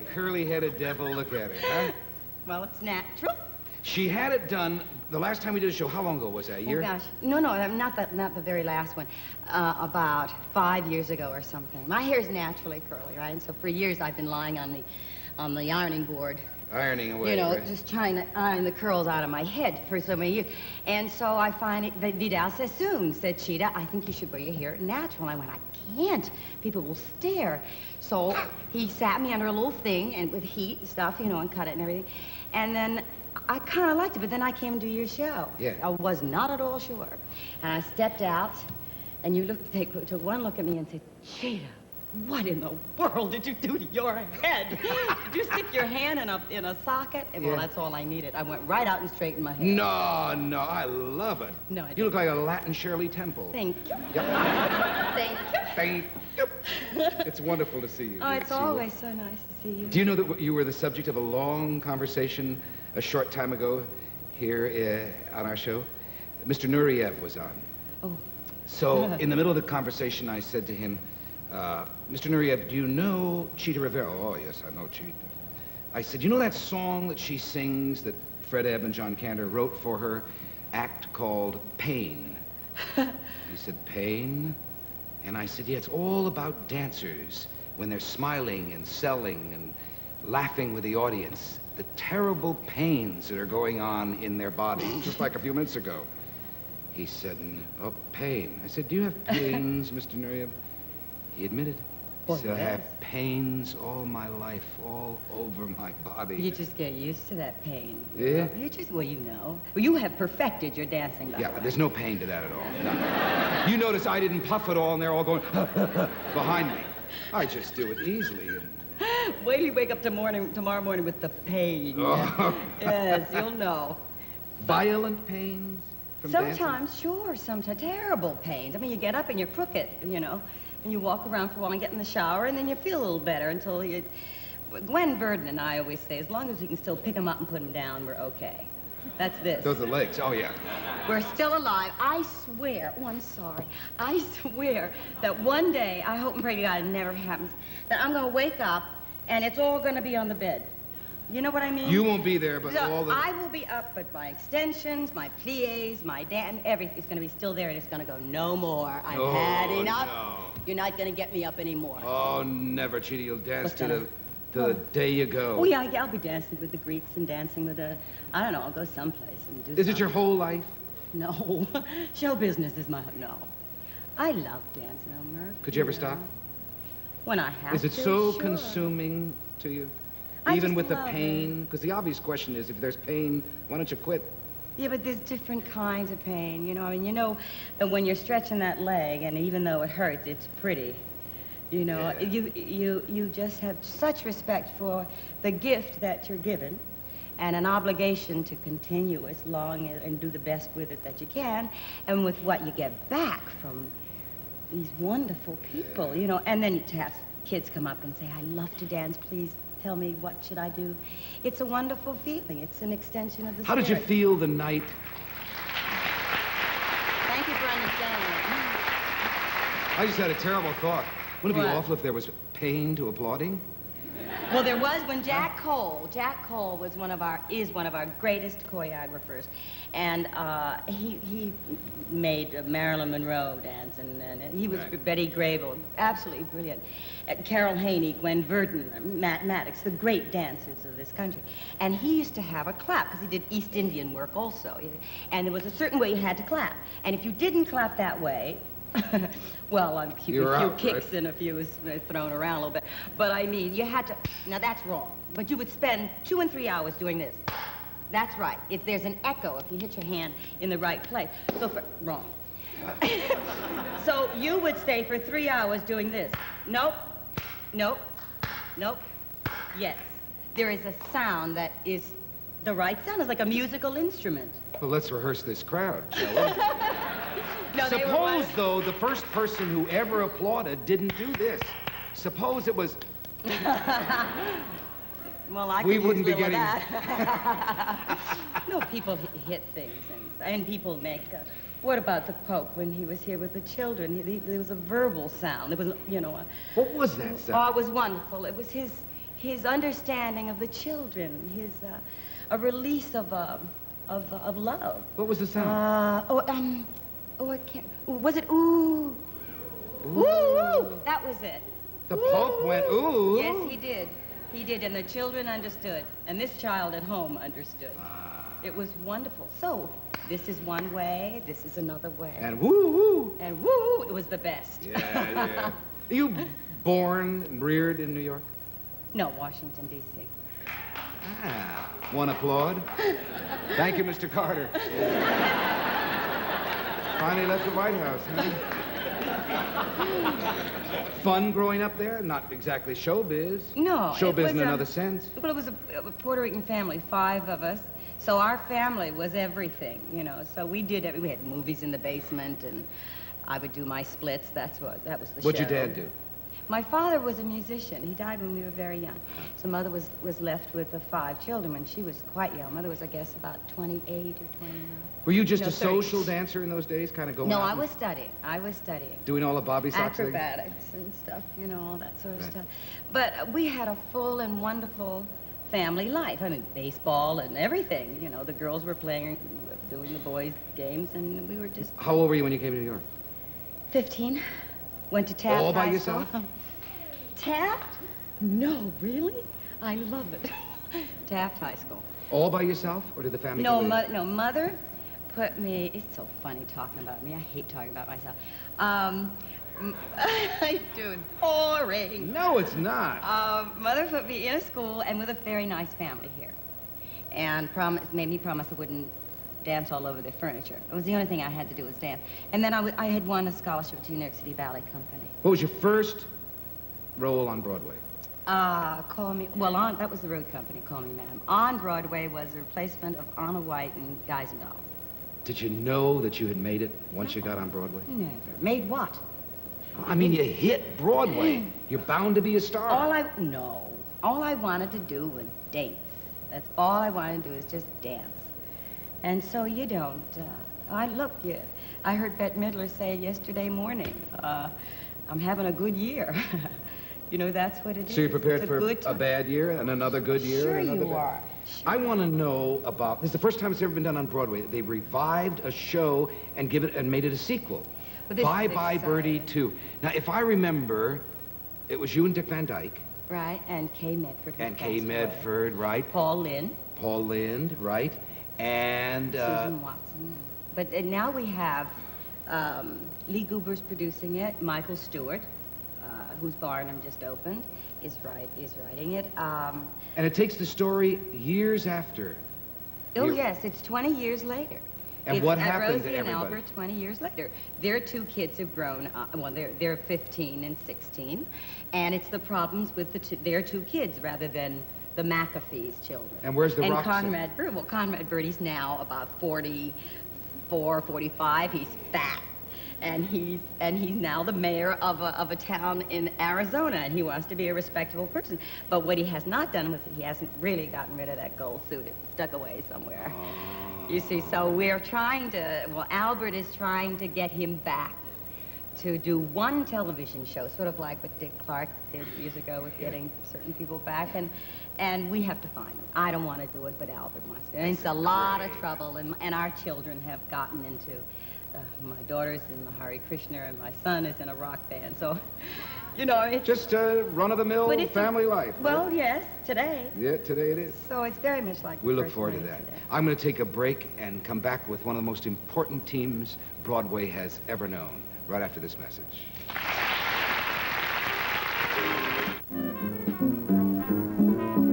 curly-headed devil. Look at her, huh? Well, it's natural. She had it done the last time we did a show. How long ago was that? A year? Oh, gosh. No, not the very last one. About 5 years ago or something. My hair's naturally curly, right? And so for years I've been lying on the ironing board. Ironing away, You know, right? just trying to iron the curls out of my head for so many years. And so I finally, Vidal Sassoon said, Chita, I think you should wear your hair natural. And I went, I can't. People will stare. So he sat me under a little thing and with heat and stuff, you know, and cut it and everything. And then I kind of liked it, but then I came to your show. Yeah. I was not at all sure. And I stepped out, and you took one look at me and said, Chita, what in the world did you do to your head? Did you stick your hand in a socket? And well, that's all I needed. I went right out and straightened my hair. No, I love it. No, I You look like a Latin Shirley Temple. Thank you. Yep. Thank you. Thank you. It's wonderful to see you. Oh, it's always so nice to see you. Do you know that you were the subject of a long conversation a short time ago here on our show? Mr. Nureyev was on. Oh. So in the middle of the conversation, I said to him, Mr. Nureyev, do you know CHITA RIVERA? Oh, yes, I know Chita. I said, you know that song that she sings that Fred Ebb and John Cantor wrote for her, act called Pain? He said, Pain? And I said, yeah, it's all about dancers when they're smiling and selling and laughing with the audience. The terrible pains that are going on in their bodies, just like a few minutes ago. He said, oh, pain. I said, do you have pains, Mr. Nureyev? He admitted. He said, I have pains all my life, all over my body. You just get used to that pain. Yeah? You just, well, you know. Well, you have perfected your dancing, by the way. There's no pain to that at all. No. You notice I didn't puff at all, and they're all going behind me. I just do it easily. And... Wait till you wake up tomorrow morning with the pain. Oh. Yes, you'll know. Violent pains from sometimes, dancing? sure, sometimes terrible pains. I mean, you get up and you're crooked, you know, and you walk around for a while and get in the shower, and then you feel a little better until you... Gwen Verdon and I always say, as long as we can still pick them up and put them down, we're okay. That's this. Those are the legs. Oh, yeah. We're still alive. I swear, oh, I'm sorry. I swear that one day, I hope and pray to God it never happens, that I'm going to wake up and it's all going to be on the bed. You know what I mean? You won't be there, but so all the... I will be up, but my extensions, my pliés, my everything's going to be still there, and it's going to go no more. I've had enough. No. You're not going to get me up anymore. Oh, never, Chita. You'll dance to the day you go. Oh, yeah, I'll be dancing with the Greeks and dancing with the... I don't know, I'll go someplace and do Is it your whole life? No. Show business is my... No. I love dancing, Merv. Could you ever stop? When I have to, Is it so sure. consuming to you? I Even just with the love pain? Because the obvious question is, if there's pain, why don't you quit? Yeah, but there's different kinds of pain, you know. I mean, you know, when you're stretching that leg, and even though it hurts, it's pretty. You know, you just have such respect for the gift that you're given, and an obligation to continue as long and do the best with it that you can, and with what you get back from these wonderful people, you know. And then to have kids come up and say, I love to dance, please tell me what should I do. It's a wonderful feeling. It's an extension of the How did you feel the night? Thank you for understanding. I just had a terrible thought. Wouldn't it be awful if there was pain to applauding? Well, there was when Jack Cole was is one of our greatest choreographers, and he made Marilyn Monroe dance, and he was Betty Grable, absolutely brilliant. Carol Haney, Gwen Verdon, Matt Maddox, the great dancers of this country. And he used to have a clap, because he did East Indian work also. And there was a certain way you had to clap. And if you didn't clap that way, well, a few kicks right? And a few was thrown around a little bit. But I mean, you had to, now that's wrong. But you would spend 2 and 3 hours doing this. That's right. If there's an echo, if you hit your hand in the right place. So wrong. So you would stay for 3 hours doing this. Nope, nope, nope, yes. There is a sound that is the right sound. It's like a musical instrument. Well, let's rehearse this crowd, shall we? No, suppose, though, the first person who ever applauded didn't do this. Suppose it was... Well, I we wouldn't be getting... that. No, people hit things, and people make... what about the Pope when he was here with the children? There was a verbal sound. There was, you know... What was that sound? Oh, it was wonderful. It was his his understanding of the children, his a release of love. What was the sound? I can't. Was it ooh? Ooh, ooh. That was it. The Pope went, ooh. Yes, he did. He did, and the children understood, and this child at home understood. It was wonderful. So, this is one way, this is another way. And woo, woo. And woo, it was the best. Yeah, yeah. Are you born and reared in New York? No, Washington, D.C. Ah, one applaud. Thank you, Mr. Carter. Finally left the White House, huh? Fun growing up there? Not exactly showbiz. No. Showbiz in another sense. Well, it was a Puerto Rican family, 5 of us. So our family was everything, you know. So we had movies in the basement, and I would do my splits. That was the show. What'd your dad do? My father was a musician. He died when we were very young. So Mother was left with the 5 children when she was quite young. Mother was, I guess, about 28 or 29. Were you just a 30. social dancer in those days, kind of going No, out I was studying. Doing all the Bobby Sox things? Acrobatics and stuff, you know, all that sort of stuff. But we had a full and wonderful family life. I mean, baseball and everything. You know, the girls were playing, doing the boys' games, and we were just... How old were you when you came to New York? 15. Went to Taft All by High yourself? School. Taft? No, really? I love it. Taft High School. All by yourself, or did the family No, come in? no, Mother put me... It's so funny talking about me. I hate talking about myself. I do. Boring. No, it's not. Mother put me in a school and with a very nice family here. And made me promise I wouldn't dance all over their furniture. It was the only thing I had to do was dance. And then I had won a scholarship to New York City Ballet Company. What was your first role on Broadway? That was the road company, Call Me Madam. On Broadway was the replacement of Anna White and Guys and Dolls. Did you know that you had made it once you got on Broadway? Never. Made what? I mean, you hit Broadway. You're bound to be a star. All I wanted to do was dance. That's all I wanted to do is just dance. And so you don't. I heard Bette Midler say yesterday morning, I'm having a good year. You know, that's what it is. So you're prepared for a bad year and another good year? Sure and another you are. Sure. I want to know about, this is the first time it's ever been done on Broadway. They revived a show and made it a sequel. Bye Bye Birdie 2. Now, if I remember, it was you and Dick Van Dyke. Right, and Kay Medford. And Kay Medford, right. Paul Lynde, right. And... Susan Watson. But now we have Lee Goober's producing it. Michael Stewart, whose Barnum just opened, is writing it. And it takes the story years after. Oh, yes, it's 20 years later. And what happened Rosie to everybody? and Albert 20 years later. Their 2 kids have grown, they're 15 and 16, and it's the problems with their 2 kids rather than the McAfee's children. And where's the rock Conrad Birdie? Well, Conrad Birdie's now about 44, 45. He's fat. And he's now the mayor of a town in Arizona, and he wants to be a respectable person. But what he has not done was he hasn't really gotten rid of that gold suit. It's stuck away somewhere. You see, so Albert is trying to get him back to do one television show, sort of like what Dick Clark did years ago with getting certain people back, and we have to find him. I don't want to do it, but Albert wants to. And it's a lot of trouble, and our children have gotten into... my daughter's in the Hare Krishna, and my son is in a rock band, so, you know, it's... Just a run-of-the-mill family life. Well, right? yes, today. Yeah, today it is. So it's very much like... We look forward to that. I'm going to take a break and come back with one of the most important teams Broadway has ever known, right after this message.